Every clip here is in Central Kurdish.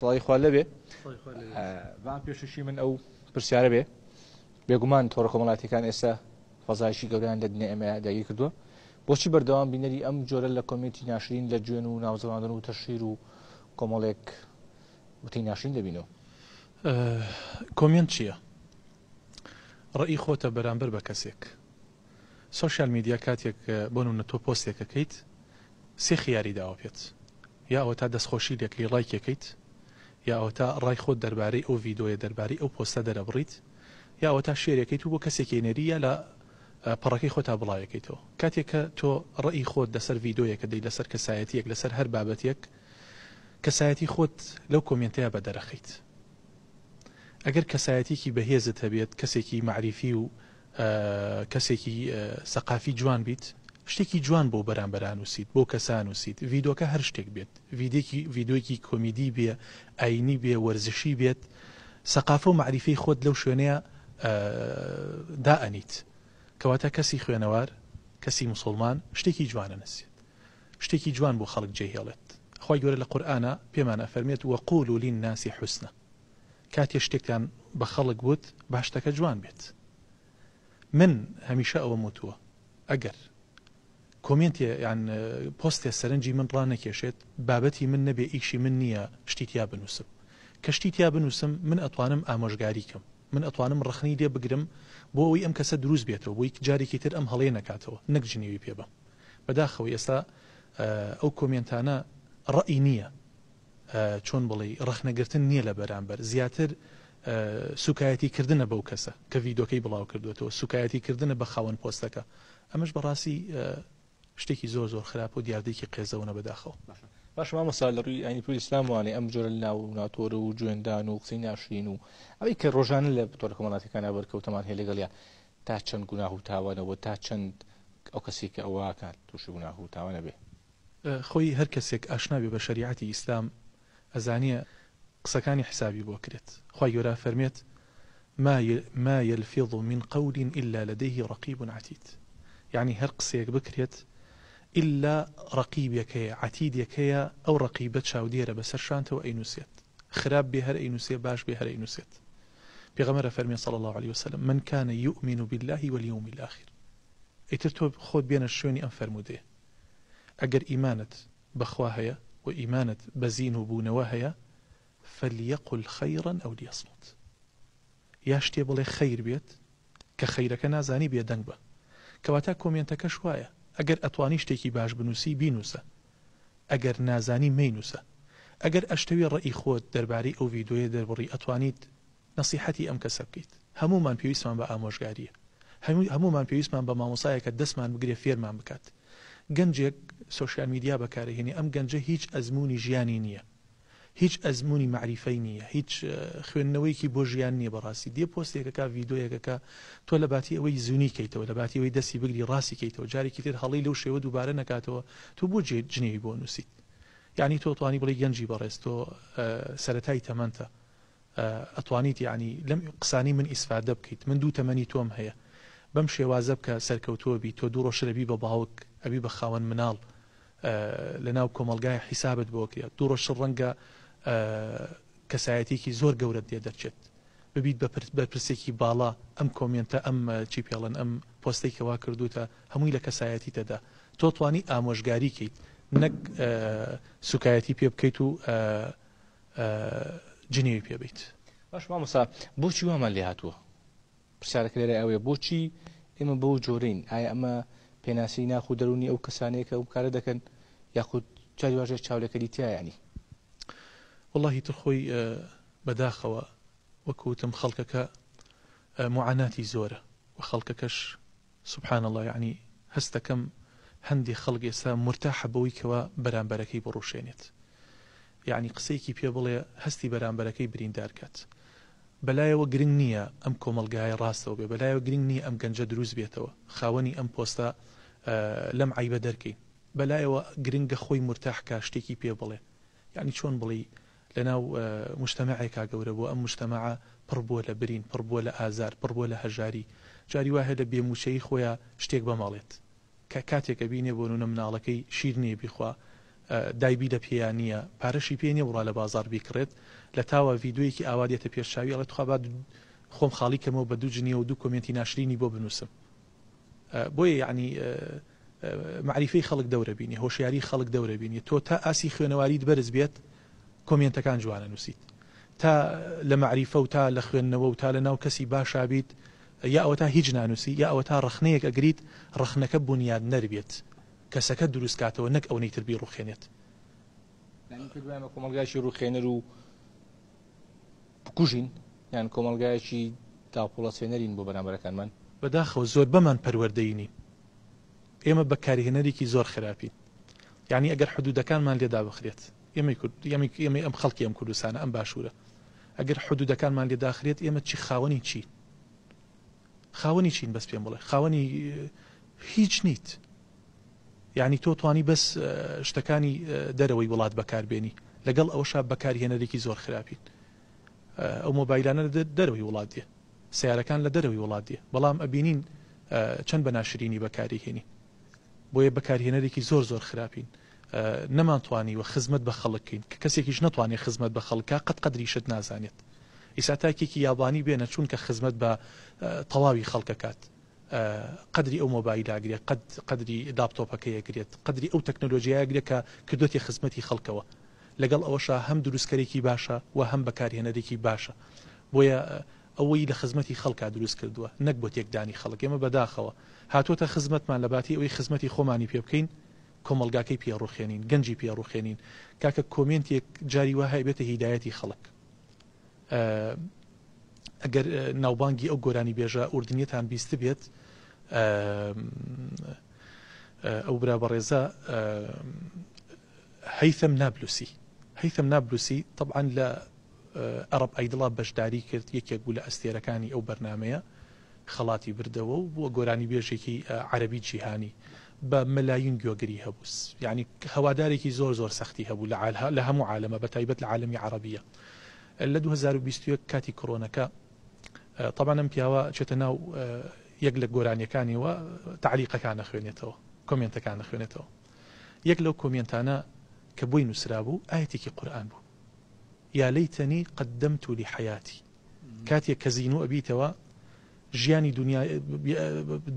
سڵی خوا لەبێ بان پێششی من ئەو پرسیارە بێ بێگومان تۆڕە کۆمەڵاتیەکان ئێستا فەزایشی گەوریان لە دنیا ئێمە داگیر کردووە بۆچی بەردەوام بینەری ئەم جۆرە لە کۆمیتی ناشرین لە گوێن و ناوزەواندن و تەشیر و کۆمەڵێک وتی ناشرین دەبینەوە کۆمیەن چییە؟ ڕێی خۆتە بەرامبەر بە کەسێک سوشیال میدیا کاتێک بۆ نمونە تۆ پۆستێکەکەیت سێ خیاری داوە پێت یا ئەوە تا دەستخۆشی لێکلی ڕایکەکەیت یا ئەوە تا ڕای خۆت دەربارەی ئەو ڤیدۆیە دەربارەی ئەو پۆستە دەرەبڕیت یا ئەوە تا شێرەکەیت و بۆ کەسێکی نەری یا لە پەڕەکەی خۆتا بڵایەکەیتەوە کاتێک کە تۆ ڕێی خۆت لەسەر ڤیدۆیەکە دەی لەسەر کەسایەتیەک لەسەر هەر بابەتێک کەسایەتی خۆت لەو کۆمنتەیە بە دەرەخەیت ئەگەر کەسایەتێکی بەهێزت هەبێت کەسێکی معریفی و کەسێکی سەقافی جوان بیت شتێکی جوان بۆ بەرامبەران وسیت بۆ کەسان وسیت ڤیدۆکە هەر شتێک بێت ڤیدۆیەکی کۆمیدی بێ ئاینی بێ وەرزشی بێت سەقافە و معریفەی خۆت لەو شوێنەیە دائەنیت کەواتە کەسی خوێنەوار کەسی موسڵمان شتێکی جوانە نەسێت شتێکی جوان بۆ خەڵک جێهێڵێت خی گەورە لە قورئانە پێمانە فەرمێت وەقولوا للناس حسنا کاتێ شتێکتان بە خەڵک گوت باشتەکە جوان بێت من هەمیشە ئەوە وتووە ئەگەر کۆمنتێ یان پۆستێ سەرنجی من ڕانەکێشێت بابەتی من نەبێ ئیشی من نییە شتیتیا بنووسم کە شتیتیا بنووسم من ئەتوانم ئامۆژگاریکەم من ئەتوانم ڕخنی لێ بگرم بۆ ئەوی ئەم کەسە دروست بێتەوە بۆی جارێکی تر ئەم هەڵەیە نکاتەوە نەک جنێوی پێ بم بەداخەوە ئێستا ئەو کۆمنتانە ڕەئی نییە چۆن بڵێ ڕخنەگرتن نییە لە بەرامبەر زیاتر سوکایەتی کردنە بەو کەسە کە ڤیدۆکەی بڵاو کردوێتەوە سوکایەتی کردنە بە خاوەن پۆستەکە ئەمەش بەڕاستی شتێکی زۆر زۆر خراپ و دیاردێکی قێزەونە بەداخەوە باش مامۆستا لە ڕووی ئاینی پولی ئیسلام وانێ ئەم جۆرە ناو ناتۆرە و جوێندان و قسەی ناشرین و ئەوەی کە ڕۆژانە لە تۆڕە کۆمەڵاتیەکانە بەرکەوتەمان هەیە لەگەڵیان تا چەند گوناه و تاوانەوە تا چەند ئەو کەسی کە ئەوواکات تووشی گوناه و تاوانە بێ خۆی هەر کەسێک ئاشنا بێ بە شەریعەتی ئیسلام ئەزانیە قسەکانی حسابی بۆ کرێت خی گەورە فەرمێت ما يلفظ من قول إلا لديه رقيب عتيد يعني هەر قسەیەک بکرێت إلا رقيبێکەیە عتیدێکەیە ئەو ڕقیبەت چاودێرە بەسەر شانتەوە ئەینووسێت خراپ بێ هەر ئەینووسێ باش بێ هەر ئەینووسێت پێغەمبەر فەرمێ صلى الله عليه وسلم من كان يؤمن بالله واليوم الآخر ئیتر تۆ خۆت بێنە شوێنی ئەم فەرمودێ ئەگەر ئیمانت بەخوا هەیە و ئیمانت بەزین و بوونەوە هەیە فليقل خيرا أو ليصمت یا شتێ بڵێ خەیر بێت کە خەیرەکە نازانی بێ دەنگ بە کەواتە کۆمنتەکەش وایە ئەگەر ئەتوانی شتێکی باش بنووسی بینووسە ئەگەر نازانی مەینووسە ئەگەر ئەشتەوی ڕێی خۆت دەربارەی ئەو ڤیدۆیە دەربڕی ئەتوانیت نەسیحەتی ئەم کەسە بکەیت هەمومان پێویستمان بە ئامۆژگاریە هەمومان پێویستمان بە مامۆسایەکە دەستمان بگرێ فێرمان بکات گەنجێک سوشیال میدیا بەکارهێنێ ئەم گەنجە هیچ ئەزمموی ژیانی نییە هیچ ئەزمموی معریفەی نییە هیچ خوێندنەوەیکی بۆ ژیان نییە بەڕاستی دێ پۆستێکەکە ڤیدۆیەکەکە تۆ لە باتی ئەوەی زوونی کەیتەوە لە باتی ئەوەی دەستی بگری ڕاستی کەیتەوە جارێکی تر هەڵی لەو شێوە دووبارە نکاتەوە تۆ بۆ جنێوی بۆ نووسیت یعنی تۆ توانی بڵێ گەنجی بەڕێز تۆ سەرەتای تەمەنتە ئەتوانیت یعنی لەم قسانی من ئیسفادە بکەیت من دوو تەمەنی تۆم هەیە بەم شێوازە بکە سەرکەوتووە بی تۆ دوو ڕۆژرەبی بە باوک ئەبی بە خاوەن مناڵ لەناو کۆمەلگای حیسابت بۆ کرێت دوو ڕۆژ ڕەنگە کەسایەتێکی زۆر گەورەت دێ دەرچێت ببیت بە پرسێکی باڵا ئەم کۆمنتە ئەم چی پێڵەن ئەم پۆستەی کەوا کردوتە هەمووی لە کەسایەتی تەدا تۆ توانی ئامۆژگاری کەیت نەک سوکایەتی پێ بکەیت و جنێوی پێ بیت باش مامۆستا بۆچی وامان لێ هاتووە پرسیارەکە لێرە ئەوەیە بۆچی ئێمە بەو جۆرەین ئایا ئەمە پێناسی ناخ و دەرونی ئەو کەسانەیە کە ئەو کارە دەکەن یاخود چاری واژێ چاولەکەی تایانی والله تر خۆی بەداخەوە وەکوتم خەڵکەکە معاناتی زۆرە و خەڵکەکەش سبحان الله يعني هەستەکەم هەندێک خەڵک ئێستا مرتاحە بەوەی کەوە بەرامبەرەکەی بڕوشێنێت یعنی قسەیەکی پێ بڵێ هەستی بەرامبەرەکەی بریندار کات بەلایەوە گرنگ نییە ئەم کۆمەلگایە ڕاستەوە بێ بەلایەوە گرنگ نییە ئەم گەنجە دروست بێتەوە خاوەنی ئەم پۆستە لەم عیبە دەرکەین بەلایەوە گرنگە خۆی مرتاحکە شتێکی پێ بڵێ یعنی چۆن بڵێ لەناو مجتەمەعێکا گەورە بۆ ئەم مجتەمەعە پڕ بووە لە برین پڕ بووە لە ئازار پڕ بووە لە هەژاری جاری وایە لە بێموچەی خۆیان شتێک بەماڵێت کە کاتێکە بینێ بۆ نونە مناڵەکەی شیر نییە بیخوا دایبی لە پێیان نییە پارەشی پێ نیە وڕا لە بازار بیکڕێت لە تاوە ڤیددیویەکی ئاوادێتە پێشاوی ئەڵێ توخوا خۆم خاڵی کەمەوە بە 2 جنیە و 2 کۆمنتی ناشرینی بۆ بنووسم بۆیە یعنی معریفەی خەڵک دەورە بینی هۆشیاری خەڵک دەورە بینی تۆ تا ئاسی خوێنەواریت بەرز بێت کۆمنتەکان جوانە نووسیت تا لە معریفە و تا لە خوێندنەوە و تا لە ناو کەسی باشابیت یا ئەوە تا هیچ نانووسی یا ئەوە تا ڕخنەیەک ئەگریت ڕخنەکە بنیاد نەربێت کەسەکە دروستکاتەوە نەک ئەو نەیتر بیر ڕوخێنێت کۆمەلگایشی ڕوخێنەر و بکوژین یان کۆمەلگایەکی داپۆڵەسێنەرین بۆ بەرامبەرەکانمان بەداخەوە زۆر بەمان پەروەردەینی ئێمە بەکارهێنەرێکی زۆر خراپین یعنی ئەگەر حدودەکانمان لێدا بخرێت ئێمە ئەم خەڵکی ئەم کوردستانە ئەم باشوورە ئەگەر حدودەکانمان لێداخرێت ئێمە چی خاوەنی چی خاوەنی چین بەس پێم بڵێ خاوەنی هیچ نیت یعنی تۆ توانی بەس شتەکانی دەرەوەی وڵات بەکاربێنی لەگەڵ ئەوەش بەکارهێنەرێکی زۆر خراپین ئەو مۆبایلانە دەرەوەی وڵات دێ سیارەکان لە دەرەوەی وڵات دێ بەڵام ئەبینین چەند بە ناشرینی بەکاریهێنی بۆیە بەکارهێنەرێکی زۆر زۆر خراپین نەمانتوانی و خزمەت بە خەڵکین کە کەسێکیش ناتوانێت خزمەت بە خەڵکە قەت قەدریشت نازانێت ئیسا تاکێکی یابانی بێنە چون کە خزمەت بە تەواوی خەڵکەکات قدری ئەو مۆبایلاگرێت قدری داپتۆپەکەیەگرێت قدری ئەو تەکنۆلۆژیاگرێت کە کردوەتی خزمەتی خەڵکەوە لەگەڵ ئەوەشە هەم دروستکەرێکی باشە و هەم بەکارهێنەرێکی باشە بۆیە ئەوەی لە خزمەتی خەڵکا دروست کردووە نەک بۆ تێکدانی خەڵک ئێمە بەداخەوە هاتوۆتە خزمەتمان لە باتی ئەوەی خزمەتی خۆمانی پێ بکەین کۆمەلگاکەی پێڕوخێنین گەنجی پێڕوخێنین کاکە کۆمنتێک جاری وە هەیە بێتە هیدایەتی خەڵک ئەگەر ناوبانگی ئەو گۆرانی بێژە ئوردنیەتان بیست بێت ئەو برا بەڕێزە هەیثەم نابلوسی طبعا لە عەرەب ئایدڵا بەشداری کرد یەکێک بوو لە ئەستێرەکانی ئەو بەرنامەیە خەڵاتی بردەوە و بۆ گۆرانی بێژێکی عەرەبی جیهانی بە مەلایین گوێگری هەبووس یعنی هەوادارێکی زۆر زۆر سەختی هەبوو لە هەموو عالەمە بەتایبەت لە عالەمی عەرەبیە لە 2021 کاتی کۆرۆنەکە طبعا ئەم پیاوە چێتە ناو یەک لە گۆرانیەکانیەوە تعلیقەکان خوێنێتەوە کۆمنتەکان خوێنێتەوە یەک لەو کۆمنتانە کە بۆی نووسرا بوو ئاەتێکی قورئان بوو یا لەیتەنی قەدەمت لحەیاتی کاتێک کە زین و ئەبیتەوە ژیانی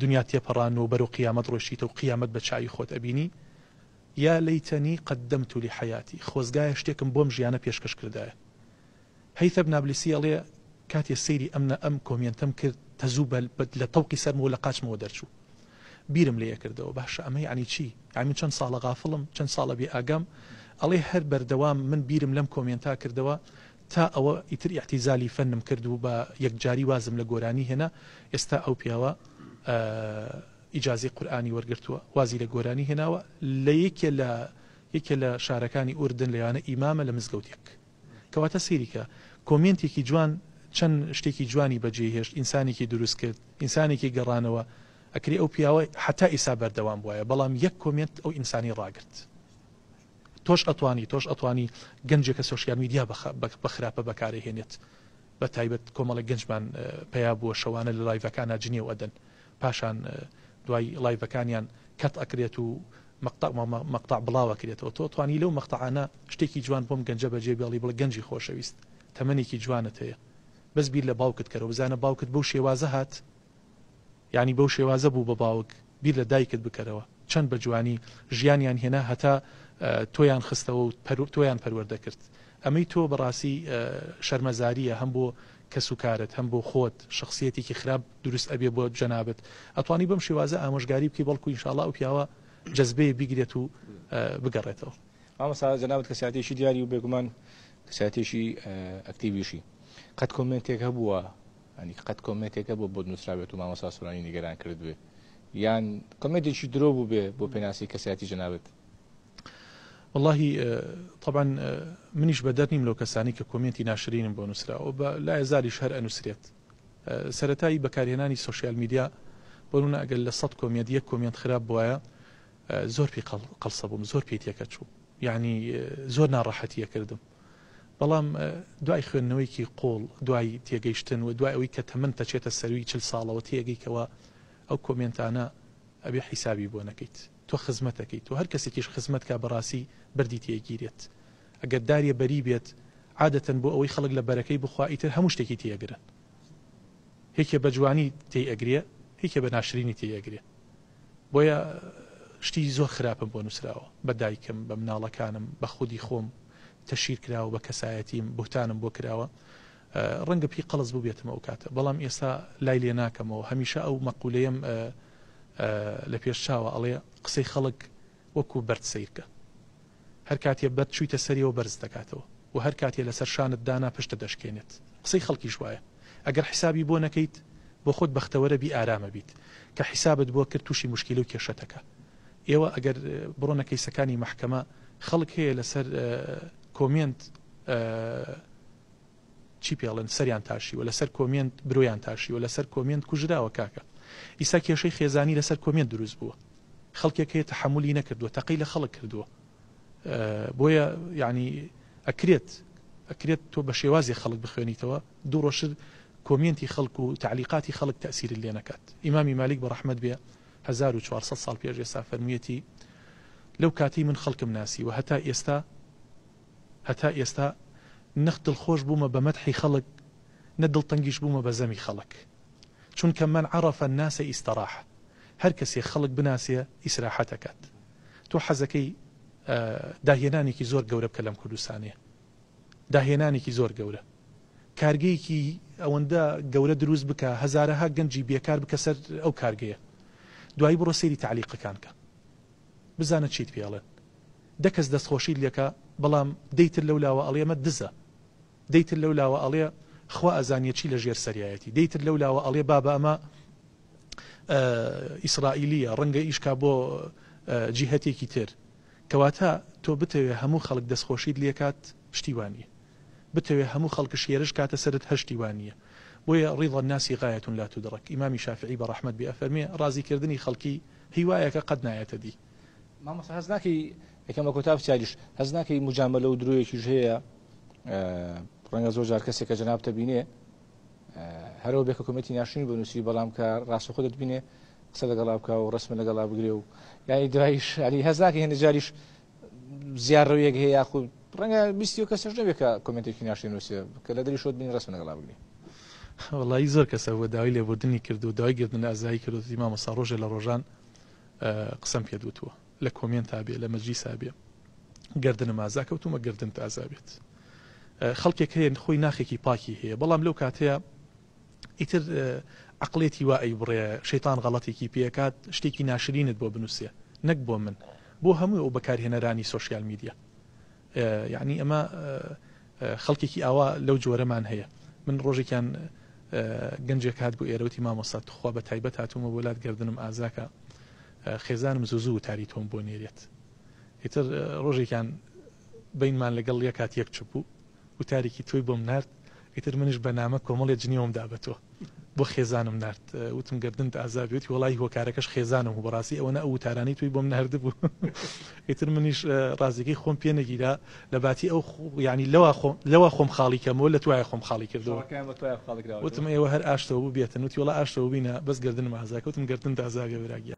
دنیا تێپەڕان و بەرەو قیامەت ڕۆشتیتە و قیامەت بە چاوی خۆت ئەبینی یا لەیتەنی قەدەمت لحەیاتی خۆزگایە شتێکم بۆم ژیانە پێشکەش کردایە هەیثە بنابلسی ئەڵێ کاتێ سەیری ئەم کۆمنتەم کرد تەزوو لە تەوقی سەرمەوە لە قاچمەوە دەرچوو بیرم لێ کردەوە باشە ئەمە یعنی چی ئەمن چەند ساڵە غافڵم چەند ساڵە بێ ئاگام ئەڵێ هەر بەردەوام من بیرم لەم کۆمنتا کردەوە تا ئەوە ئیتر احتیزالی فەنم کرد و بە یەکجاری وازم لە گۆرانی هێنا ئێستا ئەو پیاوە ئیجازی قورئانی وەرگرتووە وازی لە گۆرانی هێناوە لە یەکێ لە شارەکانی ئوردن لەوانە ئیمامە لە مزگەوتێک کەواتە سەیریکە کۆمنتێکی جوان چەند شتێکی جوانی بەجێهێشت ئینسانێکی دروست کرد ئینسانێکی گەڕانەوە ئەکری ئەو پیاوە حتا ئیسا بەردەوام بواە بەڵام یەک کۆمنت ئەو ئینسانی ڕاگرت تۆش ئەتوانی گەنجێکە سۆشیال میدیا بە خراپە بەکارهێنێت بە تایبەت کۆمەڵی گەنجمان پیا بووە شەوانە لە لایڤەکانە جنێ و ئەدەن پاشان دوای لایڤەکانیان کەت ئەکرێت و مەقطع بڵاوەکرێتەوە تۆ توانی لەو مەقطعانە شتێکی جوان بۆم گەنجە بەجێ بێڵی بڵێ گەنجی خۆشەویست تەمەنێکی جوانت هەیە بەس بیر لە باوکت کەرەوە بزانە باوکت بەو شێوازە هات یعنی بەو شێوازە بوو بە باوک بیر لە دایکت بکەرەوە چەند بە جوانی ژیانیان هێنا هەتا تۆیان خستەوە و تۆیان پەروەردە کرد ئەمەی تۆ بەڕاستی شەرمەزاریە هەم بۆ کەسوکارت هەم بۆ خۆت شخصیەتێکی خراپ دروست ئەبێ بۆ جەنابەت ئەتوانی بەم شێوازە ئامۆژگاری بکەی بەڵکو ئینشاءڵڵا ئەو پیاوە جەزبەیە بیگرێت و بگەڕێتەوە مامۆستا جەنابەت کەساتێکی دیاری و بێگومان کەساتێکی ئەکتیڤیشی قەت کۆمنتێک هەبووە ینی قەت کۆمنتێکە بۆ نووسراوێت و مامۆستا سوورانی نیگەران کردوێ یان کۆمنتێکی درۆ بوو بێ بۆ پێناسی کەساتی جەنابەت والله طبعا منیش بەدەر نیم لەو کەسانی کە کۆمنتی ناشرینم بۆ نووسراوە بە لا ێزاریش هەر ئەنووسرێت سەرەتایی بەکارهێنانی سوشیال میدیا بۆنە ئەگەر لە 100 کۆمنت یەک کۆمنت خراپ بواە زۆر پێی قەڵسە بووم زۆر پێی تێکە چوو یعنی زۆر ناڕەحەتیە کردم بەڵام دوای خوێندنەوەیکی قۆڵ دوای تێگەیشتن و دوای ئەوەی کە تەمەن تەچێتە سەروی 40 ساڵەوە تێگەیکەوە ئەو کۆمنتانە ئەبێ حیسابی بۆ نەکەیت تۆ خزمەتەکەیت و هەر کەسێکیش خزمەت کا بەڕاستی بەردی تێگیرێت ئەگەر داریە بەری بێت عادەتەن بۆ ئەوەی خەڵک لە بەرەکەی بخوا ئیتر هەموو شتێکی تێگرن هیچە بە جوانی تێئەگرێ هیچە بە ناشرینی تێئەگرێ بۆیە شتی زۆر خراپم بۆ نووسراوە بە دایکم بە مناڵەکانم بە خودی خۆم تەشیر کراوە بە کەسایەتیم بوتانم بۆ کراوە ڕەنگە پێی قەڵز بوو بێتمە ئەو کاتە بەڵام ئێستا لای لێ ناکەمەوە هەمیشە ئەو مەقولەیەم لە پێش چاوە ئەڵێ قسەی خەڵک وەکو بەرد سیرکە هەر کاتێ بەرد چوویتە سەریەوە بەرز دەکاتەوە و هەر کاتێ لەسەر شانت دانا پشتە دەشکێنێت قسەی خەڵکیش وایە ئەگەر حیسابی بۆ نەکەیت بۆ خۆت بەختەوەرە بی ئارامە بیت کە حیسابت بۆ کرد تووشی مشکیل و کێشەتەکە ئێوە ئەگەر بڕۆنە کەیسەکانی محکەمە خەڵک هەیە لەسەر کۆمێنت چی پێڵێن سەریان تاشی و لەسەر کۆمێنت برۆیان تاشی و لەسەر کۆمێنت کوژراوە کاکە ئیسا کێشەی خێزانی لەسەر کۆمێنت دروست بووە خەڵکێک هەیە تەحمولی نەکردووە تەقەی لە خەڵک کردووە بۆیە یعنی ئەکرێت تۆ بە شێوازی خەڵک بخوێنیتەوە دوو ڕۆژتر کۆمێنتی خەڵک و تعلیقاتی خەڵک تەسیری لێ نەکات ئیمامی مالیک بە ڕەحمەت بێ 1400 ساڵ پێش ئێستا فەرموویەتی لەو کاتی من خەڵکم ناسی و هەتا ئێستا نەخ دڵخۆش بوومە بە مەدحی خەڵک نە دڵتەنگیش بوومە بە زەمی خەڵک چونکە من عرف الناس ئیستەراح هەر کەسێک خەڵک بناسیە ئیسراحەت دەکات تۆ حەزەکەی داهێنانێکی زۆر گەورە بکە لەم کوردستانەیە داهێنانێکی زۆر گەورە کارگەیەکی ئەوەندە گەورە دروست بکە هەزارەها گەنجی بێکار بکە سەر ئەو کارگەیە دوایی بڕۆ سەیری تعلیقەکان کە بزانە چیت پێڵێن دەکەس دەستخۆشی لێکە بەڵام دەیتر لەولاوە ئەڵێمە دزە دەیتر لەولاوە ئەڵێ خوا ئەزانیە چی لە ژێر سەریایەتی دەیتر لەولاوە ئەڵێ بابە ئەمە ئیسرائیلیە ڕەنگە ئیشکا بۆ جیهەتێکی تر کەواتە تۆ بتەوێ هەموو خەڵک دەستخۆشیت لێکات شتیوانیە بتەوێ هەموو خەڵک شێرش کاتە سەرت هەشتیوانیە بۆیە ڕیضە الناسی غایەة لا تدرك ئیمامی شافعی بە ڕەحمەت بێ ئەفەرمێ ڕازیکردنی خەڵکی هیوایەکە قەت نایەتە دی مامۆستا هەز ناکەی یەکەم بە کۆتا بچاریش هەز ناکەی مجاملە و درۆیەکیش هەیە ڕەنگە زۆر جار کەسێک کە جەنابتە بینێ هەرەوە بێ کە کۆمێتی ناشرینی بنووسی بەڵام کە ڕاستەخۆدت بینێ قسە لەگەڵا بکە و ڕسمە لەگەڵا بگرێ و یانی دوایش علی هەز ناکەی هێندە جاریش زیاد ڕوویەک هەیە یاخود ڕەنگە بیستیەوە کەسەش نەبێت کە کۆمێتێکی ناشرین نووسێ کە لە دەری شۆت بینی ڕسمە لەگەڵا بگرێ وڵی زۆر کەسە بۆ داوای لێبوردنی کرد و داوای گردن ئازایی کرد و مامۆستا ڕۆژێ لە ڕۆژان قسەم پێ دوتووە لە کۆمێنت تا بێ لە مەجلیسا بێ گردنم ئازا کەوتومە گردن ئازا بێت خەڵکێک هەیە خۆی ناخێکی پاکی هەیە بەڵام لەو کاتەیە ئیتر عقلێتی وا ئەی بڕێ شەیتان غەڵەتێکی پێکات شتێکی ناشرینت بۆ بنووسێ نەک بۆ من بۆ هەموو ئەو بەکارهێنەرانی سوۆشیال میدیا یعنی ئەمە خەڵکێکی ئاوا لەو جۆرەمان هەیە من ڕۆژێکیان گەنجێک هات بۆ ئێرەوتی مامۆستا توخوا بە تایبەت هاتوومە بۆ لات گردنم ئازاکە خێزانم زوو تاری تۆم بۆ نێرێت ئیتر ڕۆژێکیان بینمان لەگەڵ یە کات یەک چوو و تارێکی تۆی بۆم نرد ئیتر منش بە نامە کۆمەڵێ جنیەوەم دابەتەوە بۆ خێزانم نرد وتم گردن ئازابێتی وڵی هۆکارەکەش خێزانم و بەڕاستی ئەوە ئەو تارانی توی بۆم نرد بوو ئیتر منیش ڕازیەکەی خۆم پێ نەگیرا لە باتی ئەو ینی لەوە خۆم خاڵی کەمەوە لە توایە خۆم خاڵی کردەوە وتم ئێوە هەر ئاشتەوە بوو بێتن وتی وڵا ئاشتەوە بینە بەس گردنم ئازاکە وتم گردن ئازاگە براگیە